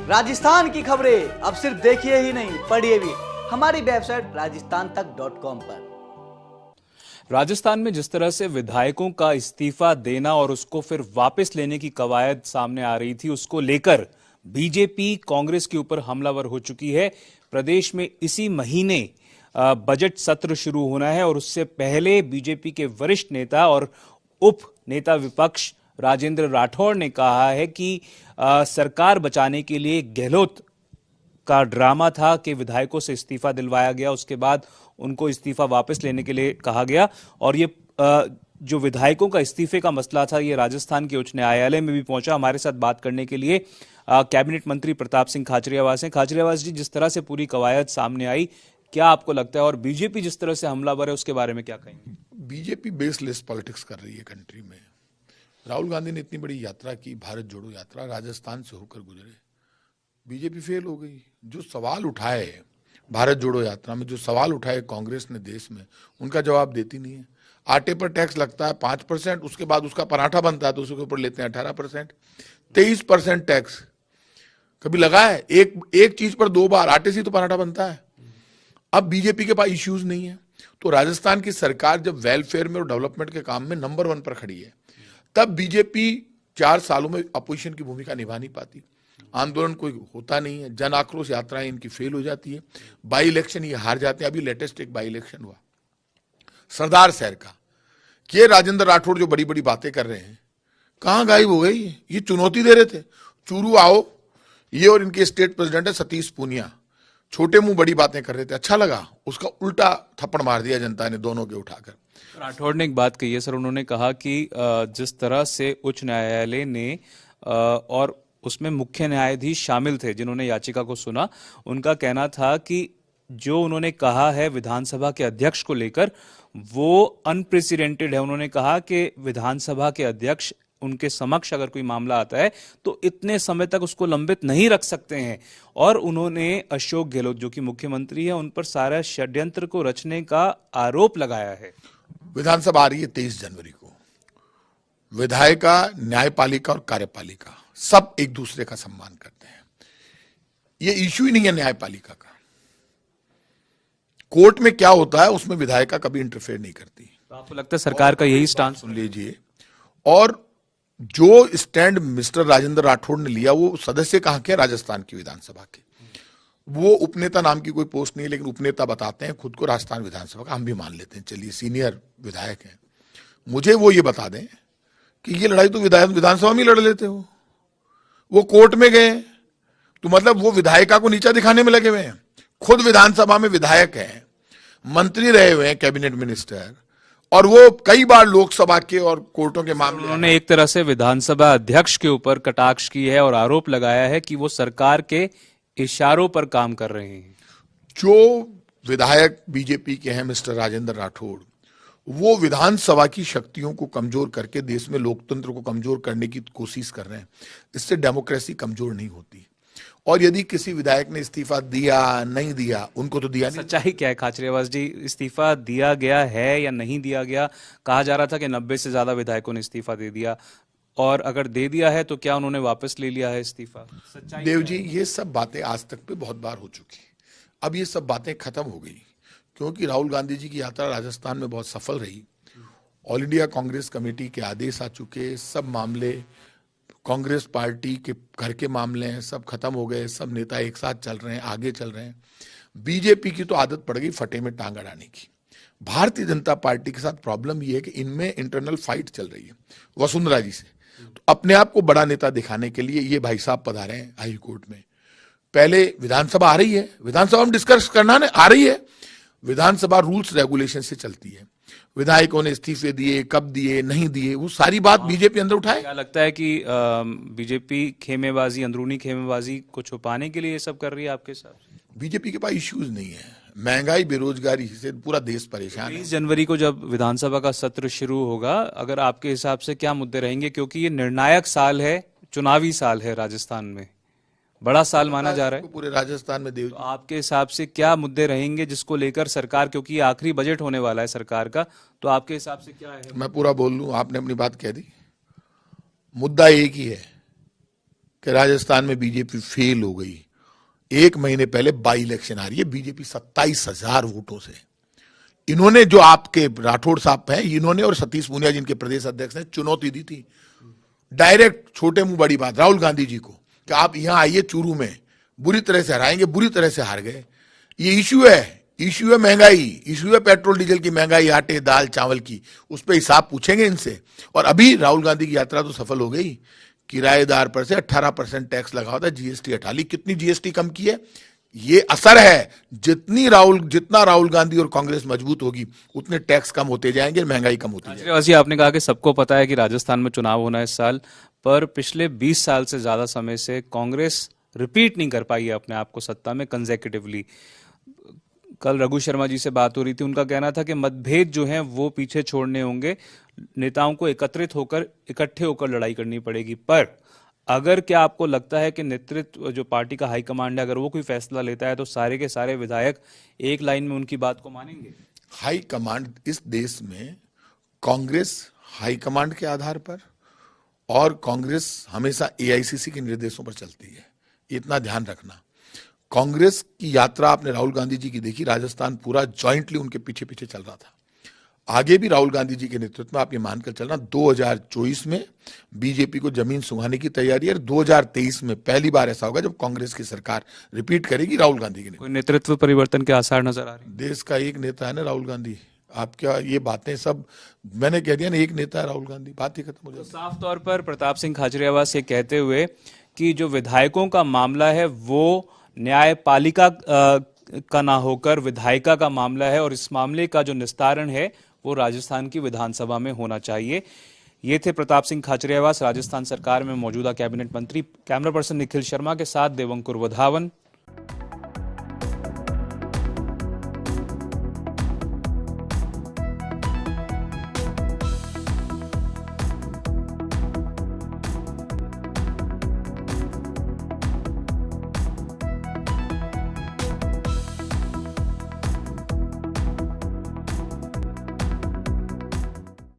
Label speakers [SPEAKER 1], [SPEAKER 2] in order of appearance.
[SPEAKER 1] राजस्थान की खबरें अब सिर्फ देखिए ही नहीं, पढ़िए भी हमारी वेबसाइट rajasthantak.com पर।
[SPEAKER 2] राजस्थान में जिस तरह से विधायकों का इस्तीफा देना और उसको फिर वापस लेने की कवायद सामने आ रही थी, उसको लेकर बीजेपी कांग्रेस के ऊपर हमलावर हो चुकी है। प्रदेश में इसी महीने बजट सत्र शुरू होना है और उससे पहले बीजेपी के वरिष्ठ नेता और उप नेता विपक्ष राजेंद्र राठौड़ ने कहा है कि सरकार बचाने के लिए गहलोत का ड्रामा था कि विधायकों से इस्तीफा दिलवाया गया, उसके बाद उनको इस्तीफा वापस लेने के लिए कहा गया और ये जो विधायकों का इस्तीफे का मसला था ये राजस्थान के उच्च न्यायालय में भी पहुंचा। हमारे साथ बात करने के लिए कैबिनेट मंत्री प्रताप सिंह खाचरियावास हैं। खाचरियावास जी, जिस तरह से पूरी कवायद सामने आई, क्या आपको लगता है और बीजेपी जिस तरह से हमलावर है उसके बारे में क्या कहेंगे?
[SPEAKER 3] बीजेपी बेसलेस पॉलिटिक्स कर रही है कंट्री में। राहुल गांधी ने इतनी बड़ी यात्रा की, भारत जोड़ो यात्रा, राजस्थान से होकर गुजरे, बीजेपी फेल हो गई। जो सवाल उठाए भारत जोड़ो यात्रा में, जो सवाल उठाए कांग्रेस ने देश में, उनका जवाब देती नहीं है। आटे पर टैक्स लगता है 5%, उसके बाद उसका पराठा बनता है तो उसके ऊपर लेते हैं 18%, 23% टैक्स कभी लगा है? एक चीज पर 2 बार, आटे से तो पराठा बनता है। अब बीजेपी के पास इश्यूज नहीं है, तो राजस्थान की सरकार जब वेलफेयर में और डेवलपमेंट के काम में नंबर 1 पर खड़ी है, तब बीजेपी 4 सालों में अपोजिशन की भूमिका निभा नहीं पाती। आंदोलन कोई होता नहीं है, जन आक्रोश यात्राएं इनकी फेल हो जाती है, बाई इलेक्शन ये हार जाते हैं। अभी लेटेस्ट एक बाई इलेक्शन हुआ सरदार शहर का, कि राजेंद्र राठौड़ जो बड़ी बड़ी बातें कर रहे हैं, कहां गायब हो गई? ये चुनौती दे रहे थे, चूरू आओ, ये और इनके स्टेट प्रेसिडेंट है सतीश पूनिया, छोटे मुंह बड़ी बातें कर रहे थे, अच्छा लगा, उसका उल्टा थप्पड़ मार दिया जनता ने दोनों के उठाकर।
[SPEAKER 2] राठौड़ ने एक बात कही है सर, उन्होंने कहा कि जिस तरह से उच्च न्यायालय ने और उसमें मुख्य न्यायाधीश शामिल थे जिन्होंने याचिका को सुना, उनका कहना था कि जो उन्होंने कहा है विधानसभा के अध्यक्ष को लेकर वो अनप्रेसिडेंटेड है। उन्होंने कहा कि विधानसभा के अध्यक्ष उनके समक्ष अगर कोई मामला आता है तो इतने समय तक उसको लंबित नहीं रख सकते हैं और उन्होंने अशोक गहलोत जो कि मुख्यमंत्री है उन पर सारा षड्यंत्र को रचने का आरोप लगाया है।
[SPEAKER 3] विधानसभा आ रही है 23 जनवरी को। विधायिका, न्यायपालिका और कार्यपालिका सब एक दूसरे का सम्मान करते हैं। ये इश्यू ही नहीं है न्यायपालिका का। कोर्ट में क्या होता है उसमें विधायिका कभी इंटरफेयर नहीं करती।
[SPEAKER 2] तो आपको लगता है सरकार का यही स्टांस?
[SPEAKER 3] सुन लीजिए, और जो स्टैंड मिस्टर राजेंद्र राठौड़ ने लिया, वो सदस्य कहां के? राजस्थान की विधानसभा के। वो उपनेता नाम की कोई पोस्ट नहीं है, लेकिन उपनेता बताते हैं खुद को राजस्थान विधानसभा का। हम भी मान लेते हैं, चलिए सीनियर विधायक हैं। मुझे वो ये बता दें कि ये लड़ाई तो विधानसभा में लड़ लेते हो, वो कोर्ट में गए तो मतलब वो विधायिका को नीचा दिखाने में लगे हुए हैं। खुद विधानसभा में विधायक हैं, मंत्री रहे हुए हैं, कैबिनेट मिनिस्टर, और वो कई बार लोकसभा के और कोर्टों के मामले।
[SPEAKER 2] उन्होंने एक तरह से विधानसभा अध्यक्ष के ऊपर कटाक्ष की है और आरोप लगाया है कि वो सरकार के इशारों पर काम कर रहे हैं।
[SPEAKER 3] जो विधायक बीजेपी के हैं मिस्टर राजेंद्र राठौड़, वो विधानसभा की शक्तियों को कमजोर करके देश में लोकतंत्र को कमजोर करने की कोशिश कर रहे हैं। इससे डेमोक्रेसी कमजोर नहीं होती। और यदि किसी विधायक ने इस्तीफा दिया नहीं दिया, उनको तो दिया नहीं।
[SPEAKER 2] सच्चाई क्या है खाचरियावास जी, इस्तीफा दिया गया है या नहीं दिया गया? कहा जा रहा था कि 90 से ज्यादा विधायकों ने इस्तीफा दे दिया, और अगर दे दिया है तो क्या उन्होंने वापस ले लिया है इस्तीफा? सच्चाई
[SPEAKER 3] देव जी, ये सब बातें आज तक पे बहुत बार हो चुकी। अब ये सब बातें खत्म हो गई, क्योंकि राहुल गांधी जी की यात्रा राजस्थान में बहुत सफल रही। ऑल इंडिया कांग्रेस कमेटी के आदेश आ चुके, सब मामले कांग्रेस पार्टी के घर के मामले हैं, सब खत्म हो गए, सब नेता एक साथ चल रहे हैं, आगे चल रहे हैं। बीजेपी की तो आदत पड़ गई फटे में टांग अड़ाने की। भारतीय जनता पार्टी के साथ प्रॉब्लम यह है कि इनमें इंटरनल फाइट चल रही है वसुंधरा जी से। तो अपने आप को बड़ा नेता दिखाने के लिए ये भाई साहब पधारे हैं हाई कोर्ट में। पहले विधानसभा आ रही है, विधानसभा में डिस्कस करना आ रही है। विधानसभा रूल्स रेगुलेशन से चलती है। विधायकों ने इस्तीफे दिए, कब दिए, नहीं दिए, वो सारी बात बीजेपी अंदर उठाए।
[SPEAKER 2] क्या लगता है कि बीजेपी खेमेबाजी, अंदरूनी खेमेबाजी को छुपाने के लिए ये सब कर रही है आपके साथ?
[SPEAKER 3] बीजेपी के पास इश्यूज नहीं है। महंगाई, बेरोजगारी से पूरा देश परेशान है।
[SPEAKER 2] 20 जनवरी को जब विधानसभा का सत्र शुरू होगा, अगर आपके हिसाब से क्या मुद्दे रहेंगे? क्योंकि ये निर्णायक साल है, चुनावी साल है, राजस्थान में बड़ा साल माना जा रहा है
[SPEAKER 3] पूरे राजस्थान में। देव,
[SPEAKER 2] तो आपके हिसाब से क्या मुद्दे रहेंगे जिसको लेकर सरकार, क्योंकि ये आखिरी बजट होने वाला है सरकार का, तो आपके हिसाब से क्या है?
[SPEAKER 3] मैं पूरा बोल लूं, आपने अपनी बात कह दी। मुद्दा एक ही है कि राजस्थान में बीजेपी फेल हो गई। 1 महीने पहले बाई इलेक्शन आ रही है, बीजेपी 27,000 वोटों से। इन्होंने जो आपके राठौड़ साहब हैं, इन्होंने और सतीश पूनिया जिनके प्रदेश अध्यक्ष ने चुनौती दी थी डायरेक्ट, छोटे मुंह बड़ी बात, राहुल गांधी जी को कि आप यहां आइए चूरू में, बुरी तरह से हराएंगे। बुरी तरह से हार गए। ये इश्यू है महंगाई, इश्यू है पेट्रोल डीजल की महंगाई, आटे दाल चावल की, उस पर हिसाब पूछेंगे इनसे। और अभी राहुल गांधी की यात्रा तो सफल हो गई, किराएदार पर से 18% टैक्स लगा होता, जीएसटी हटा ली। कितनी जीएसटी कम की है? ये असर है। जितना राहुल गांधी और कांग्रेस मजबूत होगी उतने टैक्स कम होते जाएंगे, महंगाई कम होती जाएगी।
[SPEAKER 2] जी, आपने कहा कि सबको पता है कि राजस्थान में चुनाव होना है इस साल, पर पिछले 20 साल से ज्यादा समय से कांग्रेस रिपीट नहीं कर पाई है अपने आप को सत्ता में कंसेक्यूटिवली। कल रघु शर्मा जी से बात हो रही थी, उनका कहना था कि मतभेद जो हैं वो पीछे छोड़ने होंगे, नेताओं को एकत्रित होकर इकट्ठे होकर लड़ाई करनी पड़ेगी। पर अगर क्या आपको लगता है कि नेतृत्व जो पार्टी का हाईकमांड है, अगर वो कोई फैसला लेता है तो सारे के सारे विधायक एक लाइन में उनकी बात को मानेंगे?
[SPEAKER 3] हाईकमांड इस देश में कांग्रेस हाईकमांड के आधार पर, और कांग्रेस हमेशा एआईसीसी के निर्देशों पर चलती है, इतना ध्यान रखना। कांग्रेस की यात्रा आपने राहुल गांधी जी की देखी, राजस्थान पूरा जॉइंटली उनके पीछे पीछे चल रहा था। आगे भी राहुल गांधी जी के नेतृत्व में आप ये मानकर चलना 2024 में बीजेपी को जमीन सुहाने की तैयारी है। 2023 में पहली बार ऐसा होगा जब कांग्रेस की सरकार रिपीट करेगी राहुल गांधी के
[SPEAKER 2] कोई नेतृत्व परिवर्तन के आसार नजर आ रहे हैं?
[SPEAKER 3] देश का एक नेता है ना राहुल गांधी। आप क्या ये बातें सब मैंने कह दिया ना, एक नेता है राहुल गांधी, बात ही खत्म हो जाती है।
[SPEAKER 2] साफ तौर पर प्रताप सिंह खाचरियावास ये कहते हुए कि जो विधायकों का मामला है वो न्यायपालिका का ना होकर विधायिका का मामला है, और इस मामले का जो निस्तारण है वो राजस्थान की विधानसभा में होना चाहिए। ये थे प्रताप सिंह खाचरियावास, राजस्थान सरकार में मौजूदा कैबिनेट मंत्री। कैमरा पर्सन निखिल शर्मा के साथ देवंकुर वधावन,